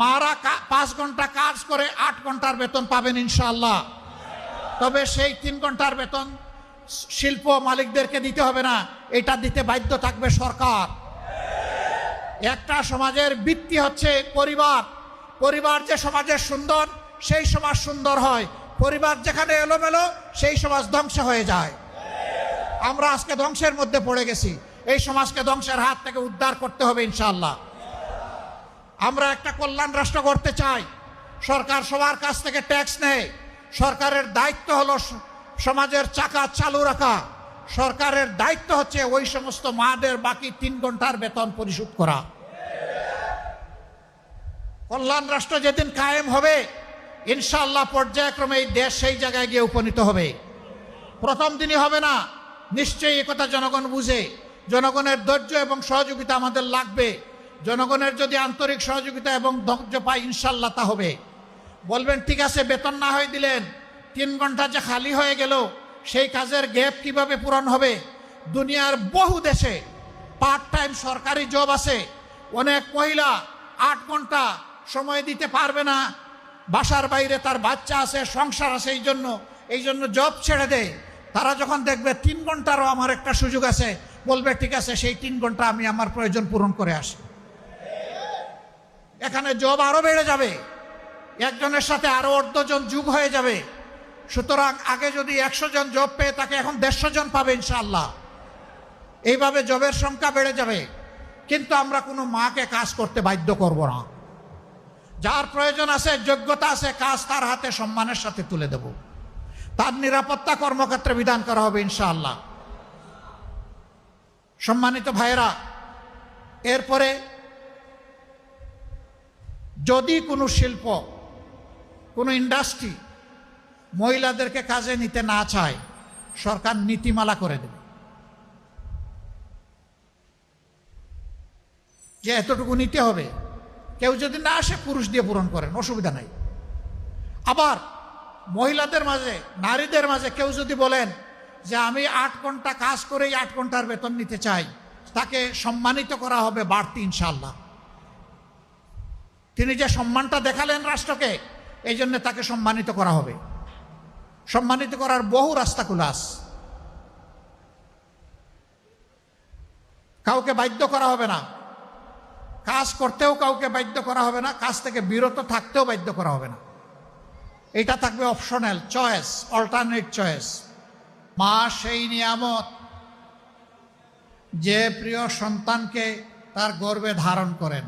মারা 5 ঘন্টা কাজ করে 8 ঘন্টার বেতন পাবেন ইনশাআল্লাহ। তবে সেই 3 ঘন্টার বেতন শিল্প মালিকদেরকে দিতে হবে না, এটা দিতে বাধ্য থাকবে সরকার। একটা সমাজের ভিত্তি হচ্ছে পরিবার। পরিবার যে সমাজের সুন্দর, সেই সমাজ সুন্দর হয়। পরিবার যেখানে এলোমেলো, সেই সমাজ ধ্বংস হয়ে যায়। আমরা আজকে ধ্বংসের মধ্যে পড়ে গেছি। এই সমাজকে ধ্বংসের হাত থেকে উদ্ধার করতে হবে ইনশাআল্লাহ। আমরা একটা কল্যাণ রাষ্ট্র করতে চাই। সরকার সবার কাছ থেকে ট্যাক্স নেয়। সরকারের দায়িত্ব হলো সমাজের চাকা চালু রাখা। সরকারের দায়িত্ব হচ্ছে ওই সমস্ত মাদের বাকি 3 ঘন্টার বেতন পরিশোধ করা। কল্যাণ রাষ্ট্র যেদিন কায়েম হবে, ইনশাআল্লাহ পর্যায়ক্রমে এই দেশ সেই জায়গায় গিয়ে উপনীত হবে। প্রথম দিনই হবে না, নিশ্চয়ই একথা জনগণ বুঝে। জনগণের ধৈর্য এবং সহযোগিতা আমাদের লাগবে। জনগণের যদি আন্তরিক সহযোগিতা এবং ধৈর্য পাই, ইনশাআল্লাহ তা হবে। বলবেন ঠিক আছে, বেতন না হয়ে দিলেন, 3 ঘন্টা যে খালি হয়ে গেল, সেই কাজের গ্যাপ কিভাবে পূরণ হবে? দুনিয়ার বহু দেশে পার্ট টাইম সরকারি জব আছে। অনেক মহিলা 8 ঘন্টা সময় দিতে পারবে না, বাসার বাইরে তার বাচ্চা আছে, সংসার আছে, এই জন্য জব ছেড়ে দেয়। তারা যখন দেখবে 3 ঘন্টারও আমার একটা সুযোগ আছে, বলবে ঠিক আছে, সেই 3 ঘন্টা আমি আমার প্রয়োজন পূরণ করে আসি। এখানে জব আরো বেড়ে যাবে, একজনের সাথে আরো 1/2 জন যোগ হয়ে যাবে। সুতরাং আগে যদি 100 জন জব পেয়ে তাকে এখন 150 জন পাবে ইনশাআল্লাহ। এইভাবে জবের সংখ্যা বেড়ে যাবে। কিন্তু আমরা কোনো মাকে কাজ করতে বাধ্য করব না। যার প্রয়োজন আছে, যোগ্যতা আছে, কাজ তার হাতে সম্মানের সাথে তুলে দেব। তার নিরাপত্তা কর্মক্ষেত্রে বিধান করা হবে ইনশাআল্লাহ। সম্মানিত ভাইয়েরা, এরপরে যদি কোনো শিল্প, কোনো ইন্ডাস্ট্রি মহিলাদেরকে কাজে নিতে না চায়, সরকার নীতিমালা করে দেবে যে এতটুকু নিতে হবে। কেউ যদি না আসে, পুরুষ দিয়ে পূরণ করেন, অসুবিধা নাই। আবার মহিলাদের মাঝে, নারীদের মাঝে কেউ যদি বলেন যে আমি 8 ঘন্টা কাজ করেই 8 ঘন্টার বেতন নিতে চাই, তাকে সম্মানিত করা হবে বাড়তি ইনশাআল্লাহ। তিনি যে সম্মানটা দেখালেন রাষ্ট্রকে, এই জন্য তাকে সম্মানিত করা হবে। সম্মানিত করার বহু রাস্তা খোলা আছে। কাউকে বাধ্য করা হবে না, কাজ করতেও কাউকে বাধ্য করা হবে না, কাজ থেকে বিরত থাকতেও বাধ্য করা হবে না। এটা থাকবে অপশনাল চয়েস, অল্টারনেট চয়েস। মা সেই নিয়ামত যে প্রিয় সন্তানকে তার গর্ভে ধারণ করেন।